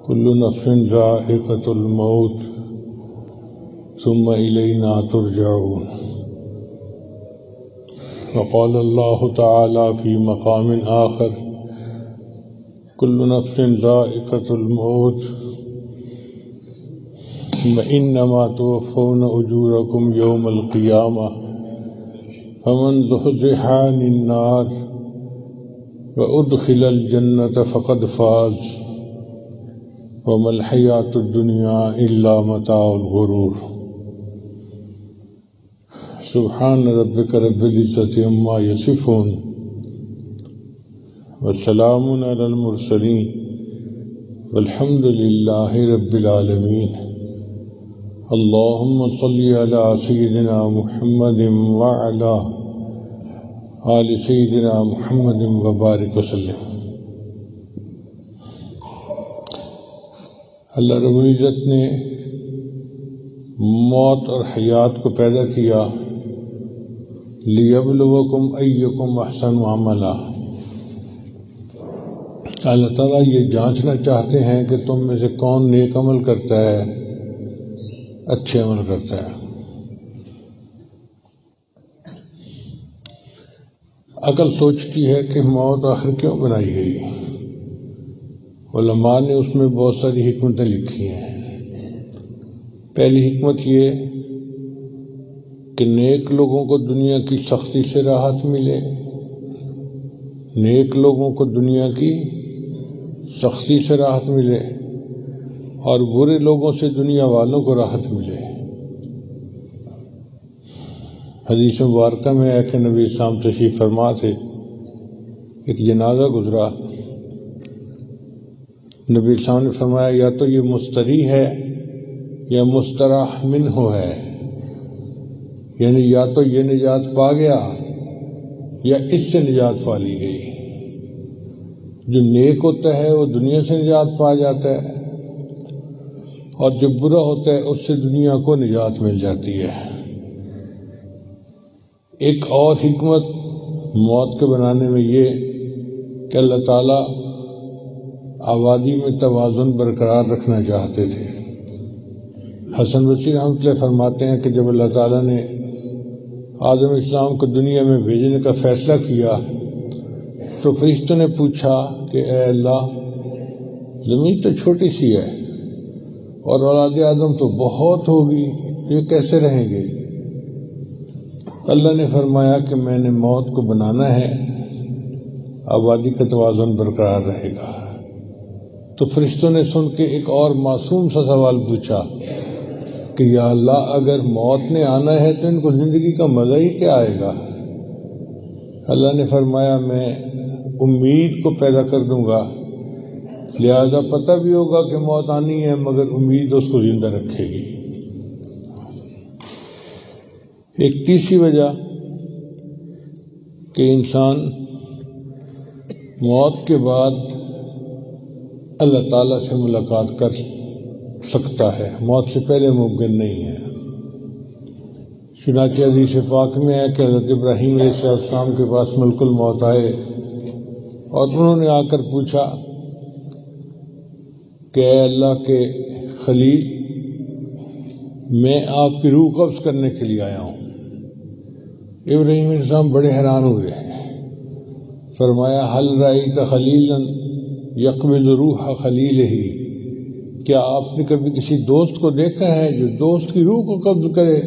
كل نفس ذائقة الموت ثم إلينا ترجعون. وقال الله تعالى في مقام آخر: كل نفس ذائقة الموت وإنما توفون أجوركم يوم القيامة فمن زحزح عن النار وأدخل الجنة فقد فاز وما الحياة الدنيا إلا متاع الغرور. سبحان ربك رب العزة عما يصفون وسلام على المرسلين والحمد لله رب العالمين. اللهم صل على سيدنا محمد وعلى آل سيدنا محمد وبارك وسلم. اللہ رب العزت نے موت اور حیات کو پیدا کیا لیبلوکم ایکم احسن عملا. اللہ تعالیٰ یہ جانچنا چاہتے ہیں کہ تم میں سے کون نیک عمل کرتا ہے، اچھے عمل کرتا ہے. عقل سوچتی ہے کہ موت آخر کیوں بنائی گئی. علماء نے اس میں بہت ساری حکمتیں لکھی ہیں. پہلی حکمت یہ کہ نیک لوگوں کو دنیا کی سختی سے راحت ملے، نیک لوگوں کو دنیا کی سختی سے راحت ملے اور برے لوگوں سے دنیا والوں کو راحت ملے. حدیث مبارکہ میں ہے کہ نبی اسلام تشریف فرما تھے، ایک جنازہ گزرا. نبی اسلام نے فرمایا یا تو یہ مستری ہے یا مستراح منہ ہے، یعنی یا تو یہ نجات پا گیا یا اس سے نجات پا لی گئی. جو نیک ہوتا ہے وہ دنیا سے نجات پا جاتا ہے اور جو برا ہوتا ہے اس سے دنیا کو نجات مل جاتی ہے. ایک اور حکمت موت کے بنانے میں یہ کہ اللہ تعالیٰ آبادی میں توازن برقرار رکھنا چاہتے تھے. حسن بصری رحمۃ اللہ فرماتے ہیں کہ جب اللہ تعالیٰ نے آدم اسلام کو دنیا میں بھیجنے کا فیصلہ کیا تو فرشتوں نے پوچھا کہ اے اللہ، زمین تو چھوٹی سی ہے اور اولاد آدم تو بہت ہوگی، یہ کیسے رہیں گے؟ اللہ نے فرمایا کہ میں نے موت کو بنانا ہے، آبادی کا توازن برقرار رہے گا. تو فرشتوں نے سن کے ایک اور معصوم سا سوال پوچھا کہ یا اللہ، اگر موت نے آنا ہے تو ان کو زندگی کا مزہ ہی کیا آئے گا؟ اللہ نے فرمایا میں امید کو پیدا کر دوں گا، لہذا پتہ بھی ہوگا کہ موت آنی ہے مگر امید اس کو زندہ رکھے گی. ایک تیسری وجہ کہ انسان موت کے بعد اللہ تعالیٰ سے ملاقات کر سکتا ہے، موت سے پہلے ممکن نہیں ہے. چنانچہ حدیث پاک میں ہے کہ حضرت ابراہیم علیہ السلام کے پاس ملک الموت آئے اور انہوں نے آ کر پوچھا کہ اے اللہ کے خلیل، میں آپ کی روح قبض کرنے کے لیے آیا ہوں. ابراہیم علیہ السلام بڑے حیران ہوئے. فرمایا حل رأیت خلیلا یقبض روح خلیلہ، کیا آپ نے کبھی کسی دوست کو دیکھا ہے جو دوست کی روح کو قبض کرے؟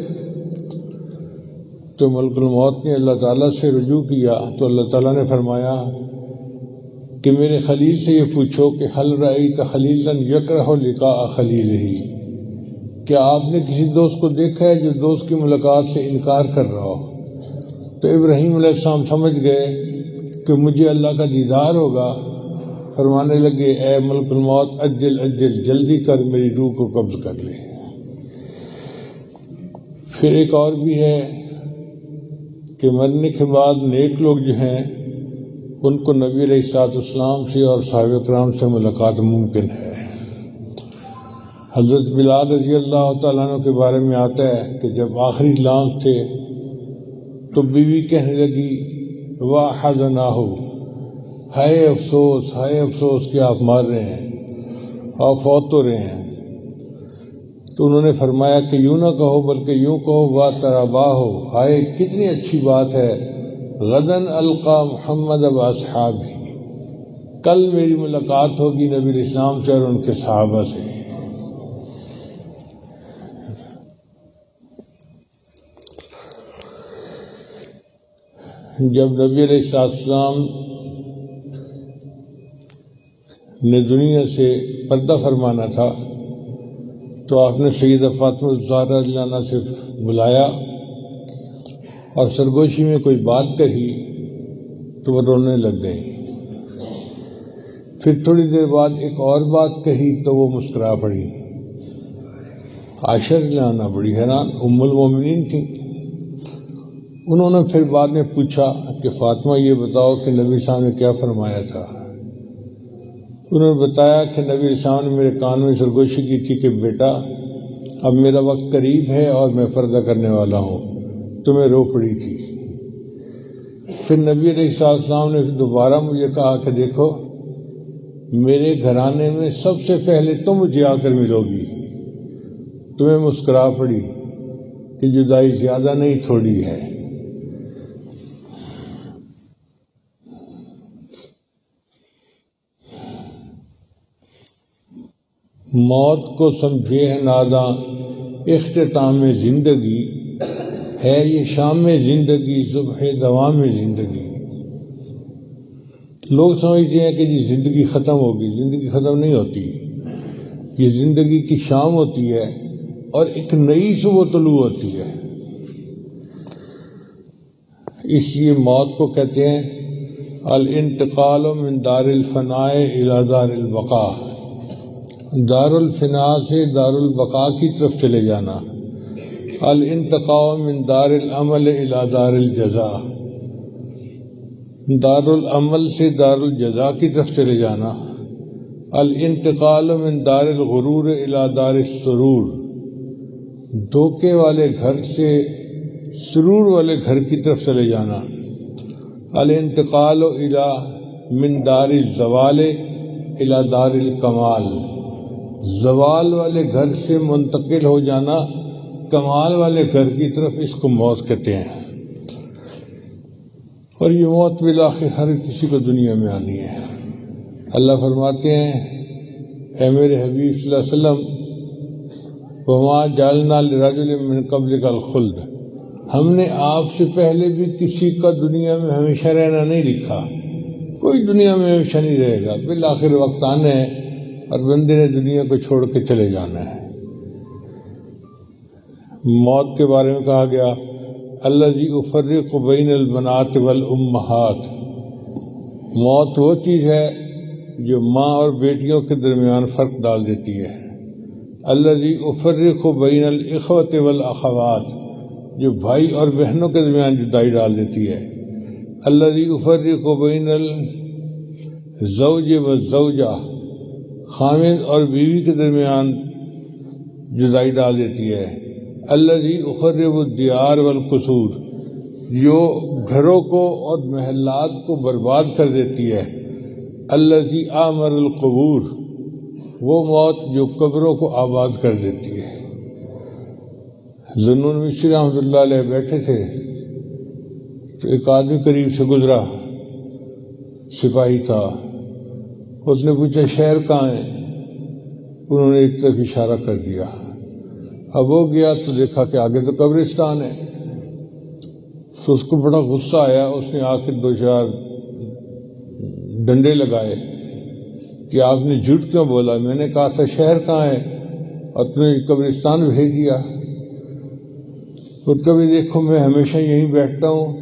تو ملک الموت نے اللہ تعالیٰ سے رجوع کیا تو اللہ تعالیٰ نے فرمایا کہ میرے خلیل سے یہ پوچھو کہ حل رأیت خلیلا یکرہ لقاء خلیلہ، کیا آپ نے کسی دوست کو دیکھا ہے جو دوست کی ملاقات سے انکار کر رہا ہو؟ تو ابراہیم علیہ السلام سمجھ گئے کہ مجھے اللہ کا دیدار ہوگا. فرمانے لگے اے ملک الموت، اجل اجل، جلدی کر، میری روح کو قبض کر لے. پھر ایک اور بھی ہے کہ مرنے کے بعد نیک لوگ جو ہیں ان کو نبی علیہ الصلوۃ والسلام سے اور صحابہ کرام سے ملاقات ممکن ہے. حضرت بلال رضی اللہ تعالیٰ عنہ کے بارے میں آتا ہے کہ جب آخری لانس تھے تو بیوی کہنے لگی واہ حزناہ، ہائے افسوس، ہائے افسوس کہ آپ مار رہے ہیں. اور فوت ہو رہے ہیں، تو انہوں نے فرمایا کہ یوں نہ کہو بلکہ یوں کہو وا ترابا ہو، ہائے کتنی اچھی بات ہے، غدن القا محمد و اصحابہ، کل میری ملاقات ہوگی نبی الاسلام سے اور ان کے صحابہ سے۔ جب نبی علیہ السلام نے دنیا سے پردہ فرمانا تھا تو آپ نے سیدہ فاطمہ الزہرا رضی اللہ عنہا سے بلایا اور سرگوشی میں کوئی بات کہی تو وہ رونے لگ گئی۔ پھر تھوڑی دیر بعد ایک اور بات کہی تو وہ مسکرا پڑی۔ عائشہ رضی اللہ عنہا بڑی حیران، ام المومنین تھیں۔ انہوں نے پھر بعد میں پوچھا کہ فاطمہ یہ بتاؤ کہ نبی صاحب نے کیا فرمایا تھا؟ انہوں نے بتایا کہ نبی صاحب نے میرے کان میں سرگوشی کی تھی کہ بیٹا اب میرا وقت قریب ہے اور میں پردہ کرنے والا ہوں، تو میں رو پڑی تھی۔ پھر نبی علیہ السلام نے دوبارہ مجھے کہا کہ دیکھو میرے گھرانے میں سب سے پہلے تم مجھے آ کر ملو گی، تو میں مسکرا پڑی کہ جدائی زیادہ نہیں تھوڑی ہے۔ موت کو سمجھے ہے ناداں اختتام زندگی، ہے یہ شام زندگی صبح دوام زندگی۔ لوگ سمجھتے ہیں کہ جی زندگی ختم ہوگی، زندگی ختم نہیں ہوتی، یہ زندگی کی شام ہوتی ہے اور ایک نئی صبح طلوع ہوتی ہے۔ اس لیے موت کو کہتے ہیں الانتقال من دار الفناء الی دار البقاء، دار الفنا سے دار البقاء کی طرف چلے جانا۔ الانتقال من دار العمل الی دار الجزاء، دار العمل سے دار الجزاء کی طرف چلے جانا۔ الانتقال من دار الغرور الی دار السرور، دھوکے والے گھر سے سرور والے گھر کی طرف چلے جانا۔ الانتقال الی من دار الزوال الی دار الکمال، زوال والے گھر سے منتقل ہو جانا کمال والے گھر کی طرف، اس کو موت کہتے ہیں۔ اور یہ موت بالآخر ہر کسی کو دنیا میں آنی ہے۔ اللہ فرماتے ہیں اے میرے حبیب صلی اللہ علیہ وسلم وما جعلنا لرجل من قبلک الخلد، ہم نے آپ سے پہلے بھی کسی کا دنیا میں ہمیشہ رہنا نہیں لکھا، کوئی دنیا میں ہمیشہ نہیں رہے گا، بالآخر وقت آنا ہے اور بندے نے دنیا کو چھوڑ کے چلے جانا ہے۔ موت کے بارے میں کہا گیا الذی افرق بین البنات والامہات، موت وہ چیز ہے جو ماں اور بیٹیوں کے درمیان فرق ڈال دیتی ہے۔ الذی افرق بین الاخوۃ والاخوات، جو بھائی اور بہنوں کے درمیان جدائی ڈال دیتی ہے۔ الذی افرق بین الزوج والزوجہ، خامد اور بیوی کے درمیان جدائی ڈال دیتی ہے۔ الذی اخرب الدیار والقصور، جو گھروں کو اور محلات کو برباد کر دیتی ہے۔ الذی آمر القبور، وہ موت جو قبروں کو آباد کر دیتی ہے۔ ذو مصری رحمۃ اللہ علیہ بیٹھے تھے تو ایک آدمی قریب سے گزرا، سپاہی تھا، اس نے پوچھا شہر کہاں ہے؟ انہوں نے ایک طرف اشارہ کر دیا۔ اب وہ گیا تو دیکھا کہ آگے تو قبرستان ہے، تو اس کو بڑا غصہ آیا، اس نے آ کے 2-4 ڈنڈے لگائے کہ آپ نے جھوٹ کیوں بولا، میں نے کہا تھا شہر کہاں ہے اور تم نے قبرستان بھیج دیا۔ اور کبھی دیکھو میں ہمیشہ یہیں بیٹھتا ہوں،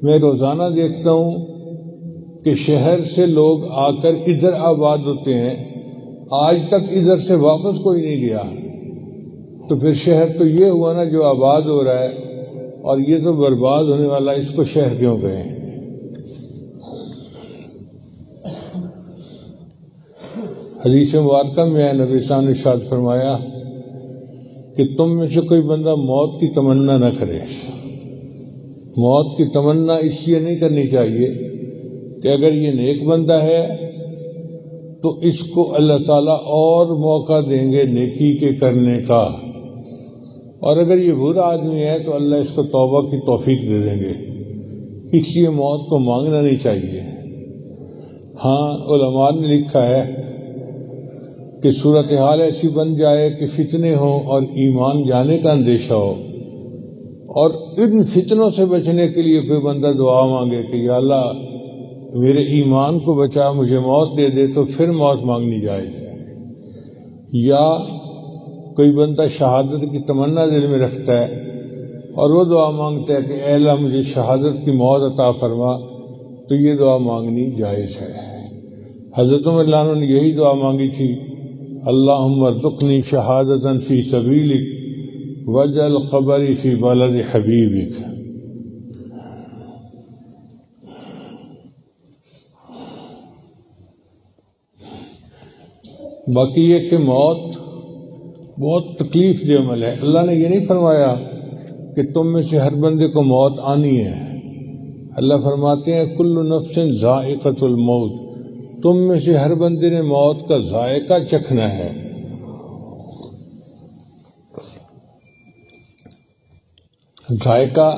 میں روزانہ دیکھتا ہوں کہ شہر سے لوگ آ کر ادھر آباد ہوتے ہیں، آج تک ادھر سے واپس کوئی نہیں گیا، تو پھر شہر تو یہ ہوا نا جو آباد ہو رہا ہے، اور یہ تو برباد ہونے والا، اس کو شہر کیوں کہیں؟ حدیث مبارکہ میں ہے نبی صاحب نے ارشاد فرمایا کہ تم میں سے کوئی بندہ موت کی تمنا نہ کرے۔ موت کی تمنا اس لیے نہیں کرنی چاہیے کہ اگر یہ نیک بندہ ہے تو اس کو اللہ تعالیٰ اور موقع دیں گے نیکی کے کرنے کا، اور اگر یہ برا آدمی ہے تو اللہ اس کو توبہ کی توفیق دے دیں گے۔ اس لیے موت کو مانگنا نہیں چاہیے۔ ہاں علماء نے لکھا ہے کہ صورتحال ایسی بن جائے کہ فتنے ہوں اور ایمان جانے کا اندیشہ ہو، اور ان فتنوں سے بچنے کے لیے کوئی بندہ دعا مانگے کہ یا اللہ میرے ایمان کو بچا، مجھے موت دے دے، تو پھر موت مانگنی جائز ہے۔ یا کوئی بندہ شہادت کی تمنا دل میں رکھتا ہے اور وہ دعا مانگتا ہے کہ اے اللہ مجھے شہادت کی موت عطا فرما، تو یہ دعا مانگنی جائز ہے۔ حضرت عمر رضی اللہ عنہ نے یہی دعا مانگی تھی، اللہم ارزقنی شہادتا فی سبیلک واجعل قبری فی بلد حبیبک۔ باقی یہ کہ موت بہت تکلیف دہ عمل ہے۔ اللہ نے یہ نہیں فرمایا کہ تم میں سے ہر بندے کو موت آنی ہے۔ اللہ فرماتے ہیں کل نفس ذائقۃ الموت، تم میں سے ہر بندے نے موت کا ذائقہ چکھنا ہے۔ ذائقہ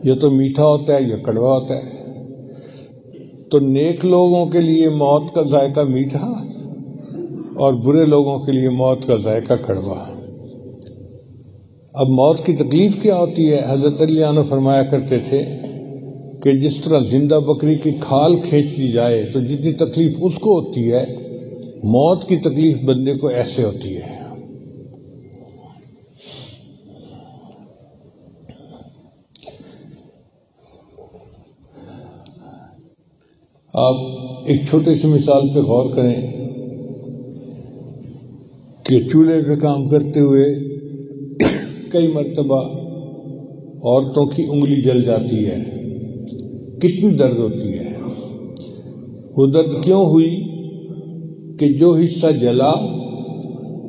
یا تو میٹھا ہوتا ہے یا کڑوا ہوتا ہے۔ تو نیک لوگوں کے لیے موت کا ذائقہ میٹھا اور برے لوگوں کے لیے موت کا ذائقہ کڑوا۔ اب موت کی تکلیف کیا ہوتی ہے؟ حضرت علی عنہ فرمایا کرتے تھے کہ جس طرح زندہ بکری کی کھال کھینچ دی جائے تو جتنی تکلیف اس کو ہوتی ہے، موت کی تکلیف بندے کو ایسے ہوتی ہے۔ آپ ایک چھوٹی سی مثال پہ غور کریں کہ چولہے پہ کام کرتے ہوئے کئی مرتبہ عورتوں کی انگلی جل جاتی ہے، کتنی درد ہوتی ہے۔ وہ درد کیوں ہوئی کہ جو حصہ جلا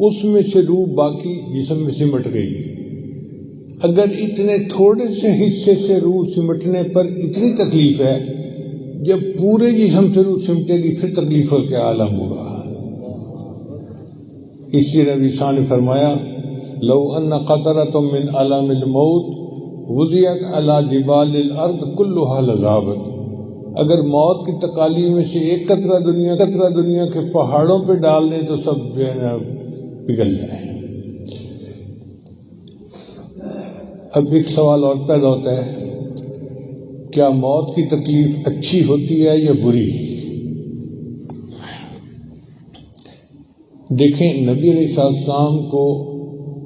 اس میں سے روح باقی جسم میں سمٹ گئی۔ اگر اتنے تھوڑے سے حصے سے روح سمٹنے پر اتنی تکلیف ہے، جب پورے جسم سے روح سمٹے گی پھر تکلیف کا کیا عالم ہوگا۔ اس لیے نبی صلی اللہ علیہ وسلم نے فرمایا لو ان قطرۃ من علام الموت وضعت علی جبال الارض كلها لذابت، اگر موت کی تکالیف میں سے ایک قطرہ دنیا کے پہاڑوں پہ ڈال دیں تو سب جو ہے نا پگھل جائیں۔ اب ایک سوال اور پیدا ہوتا ہے، کیا موت کی تکلیف اچھی ہوتی ہے یا بری؟ دیکھیں نبی علیہ السلام کو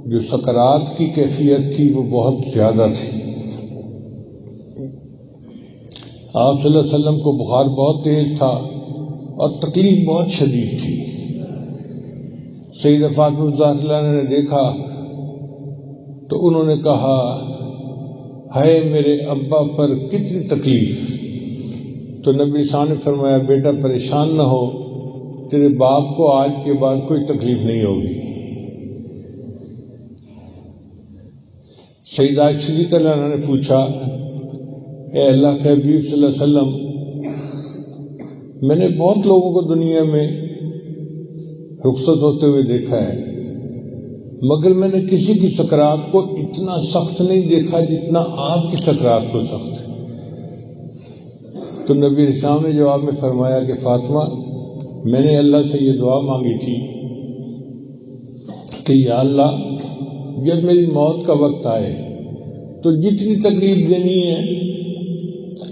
جو سکرات کی کیفیت تھی وہ بہت زیادہ تھی۔ آپ صلی اللہ علیہ وسلم کو بخار بہت تیز تھا اور تکلیف بہت شدید تھی۔ سیدہ فاطمہ الزہرا نے دیکھا تو انہوں نے کہا ہے میرے ابا پر کتنی تکلیف۔ تو نبی صلی اللہ علیہ وسلم نے فرمایا بیٹا پریشان نہ ہو، تیرے باپ کو آج کے بعد کوئی تکلیف نہیں ہوگی۔ سیدہ عائشہ صدیقہ رضی اللہ عنہا نے پوچھا اے اللہ کے حبیب صلی اللہ علیہ وسلم، میں نے بہت لوگوں کو دنیا میں رخصت ہوتے ہوئے دیکھا ہے، مگر میں نے کسی کی سکرات کو اتنا سخت نہیں دیکھا جتنا آپ کی سکرات کو سخت ہے۔ تو نبی اسلام نے جواب میں فرمایا کہ فاطمہ میں نے اللہ سے یہ دعا مانگی تھی کہ یا اللہ جب میری موت کا وقت آئے تو جتنی تکلیف دینی ہے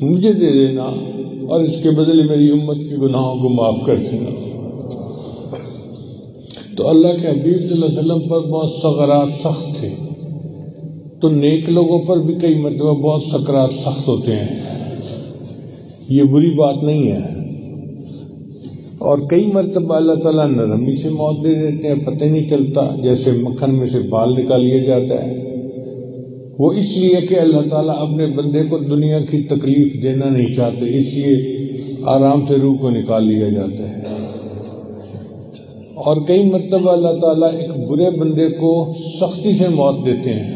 مجھے دے دینا اور اس کے بدلے میری امت کے گناہوں کو معاف کر دینا۔ تو اللہ کے حبیب صلی اللہ علیہ وسلم پر بہت سکرات سخت تھے، تو نیک لوگوں پر بھی کئی مرتبہ بہت سکرات سخت ہوتے ہیں، یہ بری بات نہیں ہے۔ اور کئی مرتبہ اللہ تعالیٰ نرمی سے موت دے دیتے ہیں، پتہ نہیں چلتا، جیسے مکھن میں سے بال نکال لیا جاتا ہے۔ وہ اس لیے کہ اللہ تعالیٰ اپنے بندے کو دنیا کی تکلیف دینا نہیں چاہتے، اس لیے آرام سے روح کو نکال لیا جاتا ہے۔ اور کئی مرتبہ اللہ تعالیٰ ایک برے بندے کو سختی سے موت دیتے ہیں،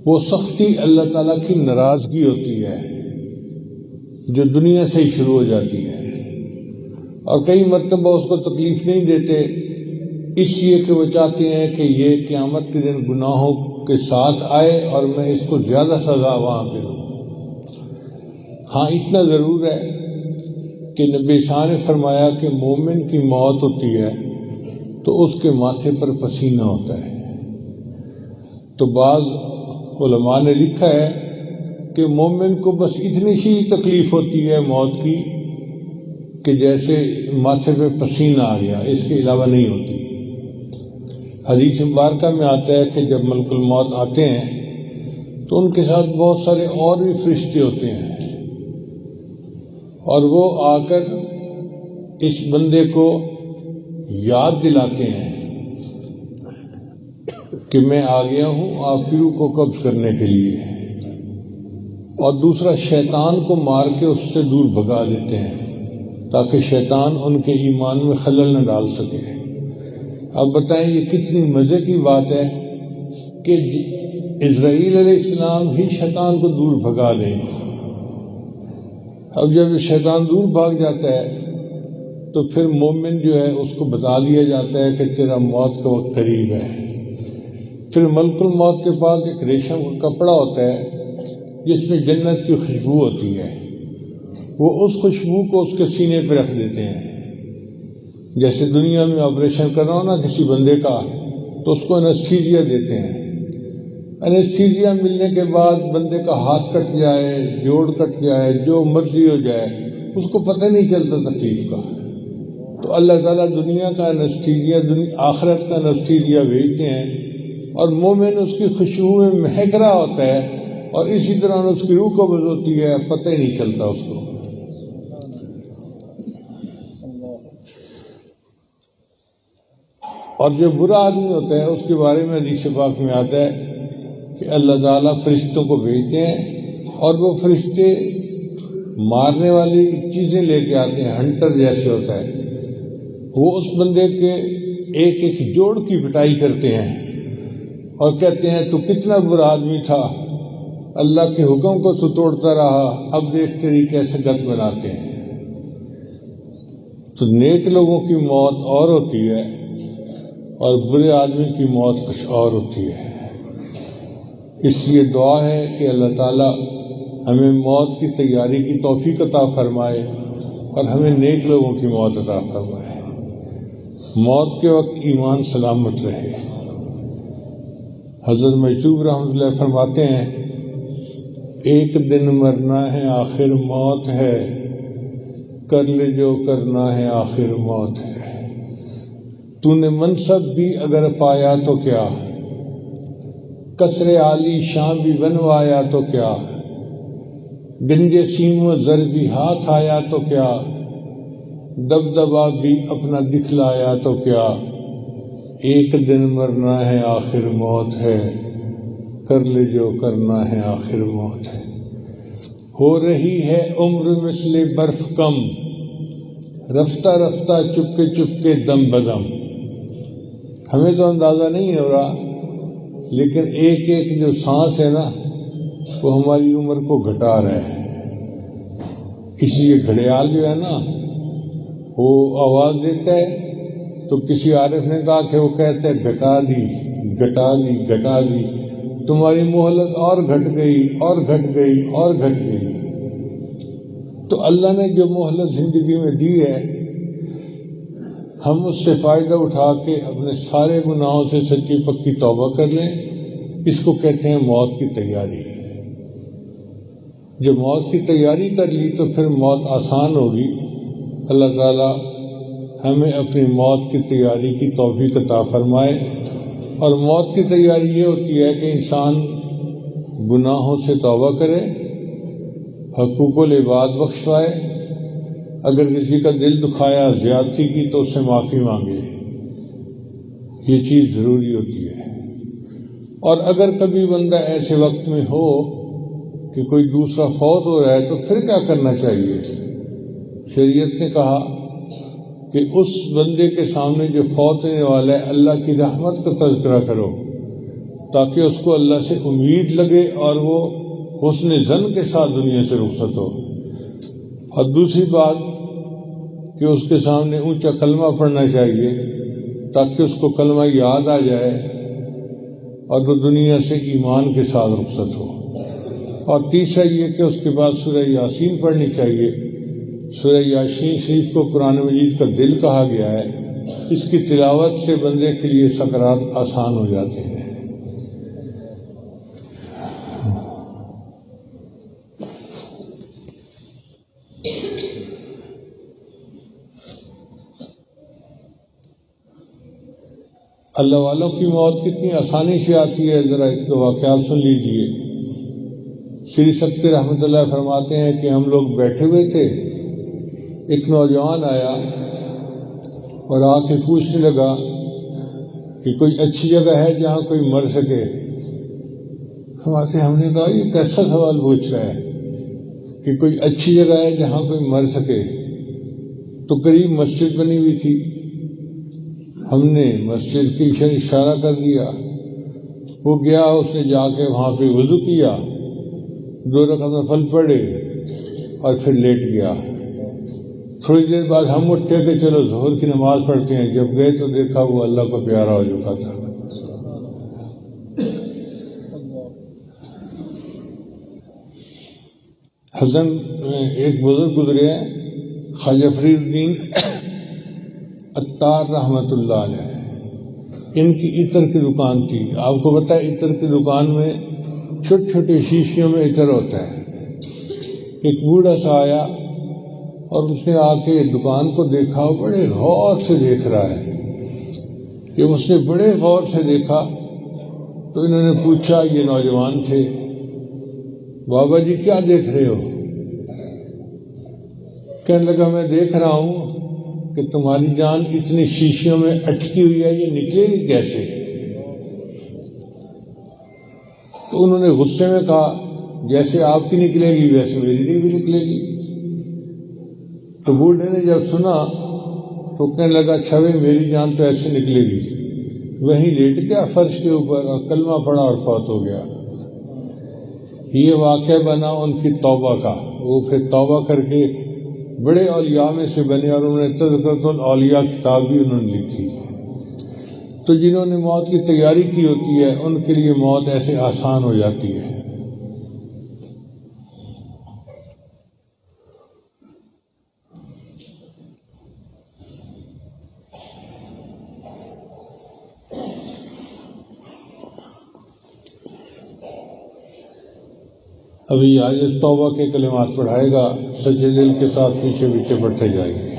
وہ سختی اللہ تعالیٰ کی ناراضگی ہوتی ہے جو دنیا سے ہی شروع ہو جاتی ہے۔ اور کئی مرتبہ اس کو تکلیف نہیں دیتے، اس لیے کہ وہ چاہتے ہیں کہ یہ قیامت کے دن گناہوں کے ساتھ آئے اور میں اس کو زیادہ سزا وہاں پہ دوں۔ ہاں اتنا ضرور ہے کہ نبی شاہ نے فرمایا کہ مومن کی موت ہوتی ہے تو اس کے ماتھے پر پسینہ ہوتا ہے۔ تو بعض علماء نے لکھا ہے کہ مومن کو بس اتنی سی تکلیف ہوتی ہے موت کی کہ جیسے ماتھے پہ پسینہ آ گیا، اس کے علاوہ نہیں ہوتی۔ حدیث مبارکہ میں آتا ہے کہ جب ملک الموت آتے ہیں تو ان کے ساتھ بہت سارے اور بھی فرشتے ہوتے ہیں، اور وہ آ کر اس بندے کو یاد دلاتے ہیں کہ میں آ گیا ہوں آپ کی روح کو قبض کرنے کے لیے، اور دوسرا شیطان کو مار کے اس سے دور بھگا دیتے ہیں تاکہ شیطان ان کے ایمان میں خلل نہ ڈال سکے۔ اب بتائیں یہ کتنی مزے کی بات ہے کہ اسرائیل علیہ السلام ہی شیطان کو دور بھگا دیں۔ اب جب شیطان دور بھاگ جاتا ہے تو پھر مومن جو ہے اس کو بتا دیا جاتا ہے کہ تیرا موت کا وقت قریب ہے۔ پھر ملک الموت کے پاس ایک ریشم کا کپڑا ہوتا ہے جس میں جنت کی خوشبو ہوتی ہے، وہ اس خوشبو کو اس کے سینے پہ رکھ دیتے ہیں۔ جیسے دنیا میں آپریشن کر رہا ہو نا کسی بندے کا تو اس کو انستھیزیا دیتے ہیں، انستھیزیا ملنے کے بعد بندے کا ہاتھ کٹ جائے، جوڑ کٹ جائے، جو مرضی ہو جائے، اس کو پتہ نہیں چلتا تکلیف کا۔ تو اللہ تعالیٰ دنیا کا انستھیزیا، آخرت کا انستھیزیا بھیجتے ہیں، اور مومن اس کی خوشبو میں مہک رہا ہوتا ہے، اور اسی طرح اس کی روح قبض ہوتی ہے، پتہ ہی نہیں چلتا اس کو۔ اور جو برا آدمی ہوتا ہے اس کے بارے میں حدیث پاک میں آتا ہے کہ اللہ تعالیٰ فرشتوں کو بھیجتے ہیں، اور وہ فرشتے مارنے والی چیزیں لے کے آتے ہیں، ہنٹر جیسے ہوتا ہے، وہ اس بندے کے ایک ایک جوڑ کی پٹائی کرتے ہیں اور کہتے ہیں تو کتنا برا آدمی تھا، اللہ کے حکم کو تو توڑتا رہا، اب دیکھ تیری کیسے گت بناتے ہیں۔ تو نیک لوگوں کی موت اور ہوتی ہے اور برے آدمی کی موت کچھ اور ہوتی ہے۔ اس لیے دعا ہے کہ اللہ تعالیٰ ہمیں موت کی تیاری کی توفیق عطا فرمائے اور ہمیں نیک لوگوں کی موت عطا فرمائے، موت کے وقت ایمان سلامت رہے۔ حضرت مجذوب رحمۃ اللہ فرماتے ہیں ایک دن مرنا ہے آخر موت ہے، کر لے جو کرنا ہے آخر موت ہے۔ تو نے منصب بھی اگر پایا تو کیا، قصر عالی شان بھی بنوایا تو کیا، گنج سیم و زر بھی ہاتھ آیا تو کیا، دبدبا بھی اپنا دکھلایا تو کیا، ایک دن مرنا ہے آخر موت ہے، کر لے جو کرنا ہے آخر موت ہے۔ ہو رہی ہے عمر مثل برف کم، رفتہ رفتہ چپکے دم بدم۔ ہمیں تو اندازہ نہیں ہو رہا، لیکن ایک ایک جو سانس ہے نا وہ ہماری عمر کو گھٹا رہا ہے۔ اس لیے گھڑیال جو ہے نا وہ آواز دیتا ہے تو کسی عارف نے کہا کہ وہ کہتا ہے گھٹا دی گھٹا دی گھٹا دی، تمہاری مہلت اور گھٹ گئی اور گھٹ گئی اور گھٹ گئی۔ تو اللہ نے جو مہلت زندگی میں دی ہے ہم اس سے فائدہ اٹھا کے اپنے سارے گناہوں سے سچی پکی توبہ کر لیں، اس کو کہتے ہیں موت کی تیاری۔ جب موت کی تیاری کر لی تو پھر موت آسان ہوگی۔ اللہ تعالی ہمیں اپنی موت کی تیاری کی توفیق عطا فرمائے۔ اور موت کی تیاری یہ ہوتی ہے کہ انسان گناہوں سے توبہ کرے، حقوق العباد بخشوائے، اگر کسی کا دل دکھایا زیادتی کی تو اس سے معافی مانگے، یہ چیز ضروری ہوتی ہے۔ اور اگر کبھی بندہ ایسے وقت میں ہو کہ کوئی دوسرا فوت ہو رہا ہے تو پھر کیا کرنا چاہیے؟ شریعت نے کہا کہ اس بندے کے سامنے جو فوت ہونے والا ہے اللہ کی رحمت کا تذکرہ کرو تاکہ اس کو اللہ سے امید لگے اور وہ حسن ظن کے ساتھ دنیا سے رخصت ہو۔ اور دوسری بات کہ اس کے سامنے اونچا کلمہ پڑھنا چاہیے تاکہ اس کو کلمہ یاد آ جائے اور وہ دنیا سے ایمان کے ساتھ رخصت ہو۔ اور تیسرا یہ کہ اس کے بعد سورہ یاسین پڑھنی چاہیے۔ سورہ یاسین شریف کو قرآن مجید کا دل کہا گیا ہے۔ اس کی تلاوت سے بندے کے لیے سکرات آسان ہو جاتے ہیں۔ اللہ والوں کی موت کتنی آسانی سے آتی ہے، ذرا ایک دو واقعات سن لیجئے۔ سری سکتی رحمۃ اللہ فرماتے ہیں کہ ہم لوگ بیٹھے ہوئے تھے، ایک نوجوان آیا اور آ کے پوچھنے لگا کہ کوئی اچھی جگہ ہے جہاں کوئی مر سکے۔ ہم نے کہا یہ کیسا سوال پوچھ رہا ہے کہ کوئی اچھی جگہ ہے جہاں کوئی مر سکے؟ تو قریب مسجد بنی ہوئی تھی، ہم نے مسجد کی اشارہ کر دیا۔ وہ گیا، اس نے جا کے وہاں پہ وضو کیا، 2 رکعت نفل پڑھے اور پھر لیٹ گیا۔ تھوڑی دیر بعد ہم اٹھے کہ چلو ظہر کی نماز پڑھتے ہیں۔ جب گئے تو دیکھا وہ اللہ کو پیارا ہو چکا تھا۔ حسن ایک بزرگ گزرے ہیں، خواجہ فرید الدین عطار رحمۃ اللہ علیہ، ان کی عطر کی دکان تھی۔ آپ کو پتہ ہے عطر کی دکان میں چھوٹے چھوٹے شیشیوں میں عطر ہوتا ہے۔ ایک بوڑھا سا آیا اور اس نے آ کے دکان کو دیکھا، بڑے غور سے دیکھ رہا ہے۔ جب اس نے بڑے غور سے دیکھا تو انہوں نے پوچھا، یہ نوجوان تھے، بابا جی کیا دیکھ رہے ہو؟ کہنے لگا میں دیکھ رہا ہوں کہ تمہاری جان اتنی شیشیوں میں اٹکی ہوئی ہے، یہ نکلے گی کیسے؟ تو انہوں نے غصے میں کہا جیسے آپ کی نکلے گی ویسے میری بھی نکلے گی۔ تو بوڑھے نے جب سنا تو کہنے لگا اچھا بھائی میری جان تو ایسے نکلے گی۔ وہیں لیٹ گیا فرش کے اوپر اور کلمہ پڑھا اور فوت ہو گیا۔ یہ واقعہ بنا ان کی توبہ کا۔ وہ پھر توبہ کر کے بڑے اولیاء میں سے بنے اور انہوں نے تذکرۃ الاولیاء کتاب بھی انہوں نے لکھی۔ تو جنہوں نے موت کی تیاری کی ہوتی ہے ان کے لیے موت ایسے آسان ہو جاتی ہے۔ ابھی آج توبہ کے کلمات پڑھائے گا، سچے دل کے ساتھ پیچھے پیچھے بڑھتے جائیں گے۔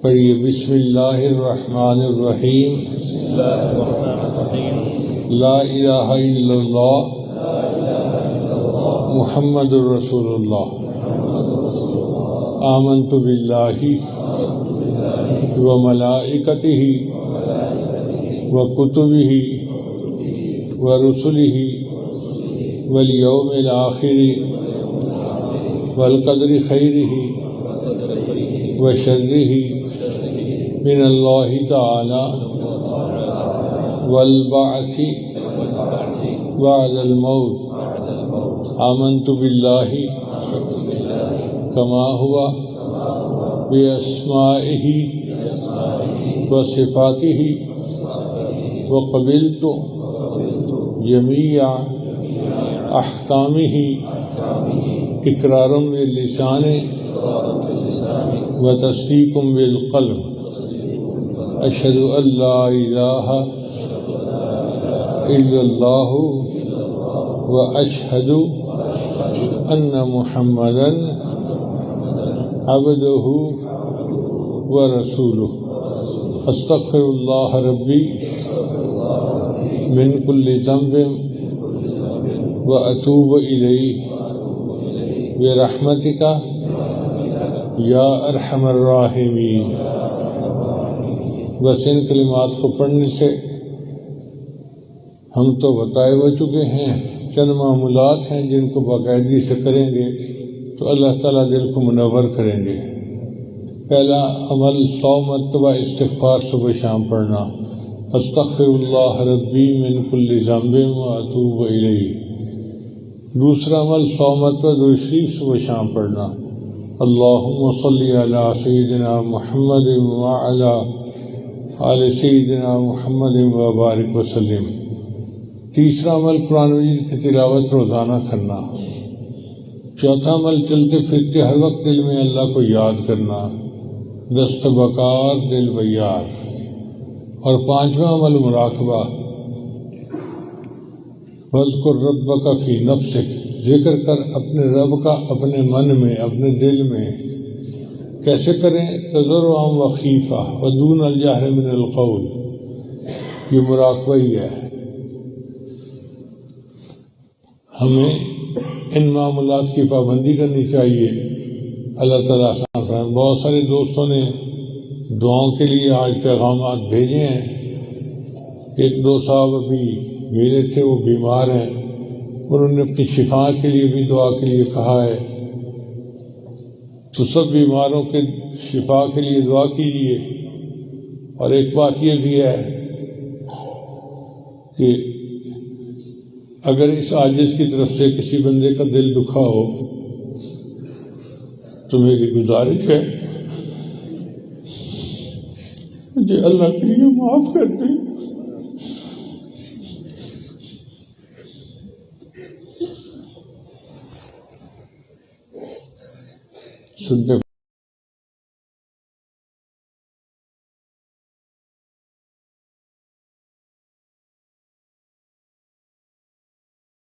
پڑھیے بسم اللہ الرحمن الرحیم۔ لا الہ الا اللہ محمد الرسول اللہ۔ آمنت باللہ وملائکتہ وکتبہ ورسلہ والیوم الآخر والقدر خیرہ وشرہ من اللہ تعالی والبعث بعد الموت۔ آمنت باللہ کما ہوا باسمائہ وصفاتہ وقبلت جمیع احکامہ اقرار باللسان وتصدیق بالقلب۔ اشہد ان لا الہ الا اللہ واشہد ان محمدا عبدہ ورسولہ۔ استغفر اللہ ربی من کل ذنب واتوب الیہ برحمتک یا ارحم الراحمین۔ بس ان کلمات کو پڑھنے سے ہم تو بتائے ہو چکے ہیں، چند معمولات ہیں جن کو باقاعدگی سے کریں گے تو اللہ تعالیٰ دل کو منور کریں گے۔ پہلا عمل 100 مرتبہ استغفار صبح شام پڑھنا، استغفر اللہ ربی من کل ذنب واتوب الیہ۔ دوسرا عمل 100 مرتبہ درود شریف صبح شام پڑھنا، اللهم صل على سيدنا محمد وعلى آل سيدنا محمد وبارک وسلم۔ تیسرا عمل قرآن مجید کی تلاوت روزانہ کرنا۔ چوتھا عمل چلتے پھرتے ہر وقت دل میں اللہ کو یاد کرنا، دست بکار دل بیار۔ اور پانچواں عمل مراقبہ، وَاذْكُرْ رَبَّكَ فِي نَفْسِكَ، ذکر کر اپنے رب کا اپنے من میں، اپنے دل میں۔ کیسے کریں؟ تضرعا وخیفہ ودون الجہر من القول، یہ مراقبہ ہی ہے۔ ہمیں ان معاملات کی پابندی کرنی چاہیے۔ اللہ تعالیٰ آسان فرمائے۔ بہت سارے دوستوں نے دعاؤں کے لیے آج پیغامات بھیجے ہیں۔ ایک دو صاحب ابھی میرے تھے، وہ بیمار ہیں، انہوں نے اپنی شفا کے لیے بھی دعا کے لیے کہا ہے۔ تو سب بیماروں کے شفا کے لیے دعا کیجیے۔ اور ایک بات یہ بھی ہے کہ اگر اس عاجز کی طرف سے کسی بندے کا دل دکھا ہو تو میری گزارش ہے مجھے اللہ کے لیے معاف کر دیں۔ سنتے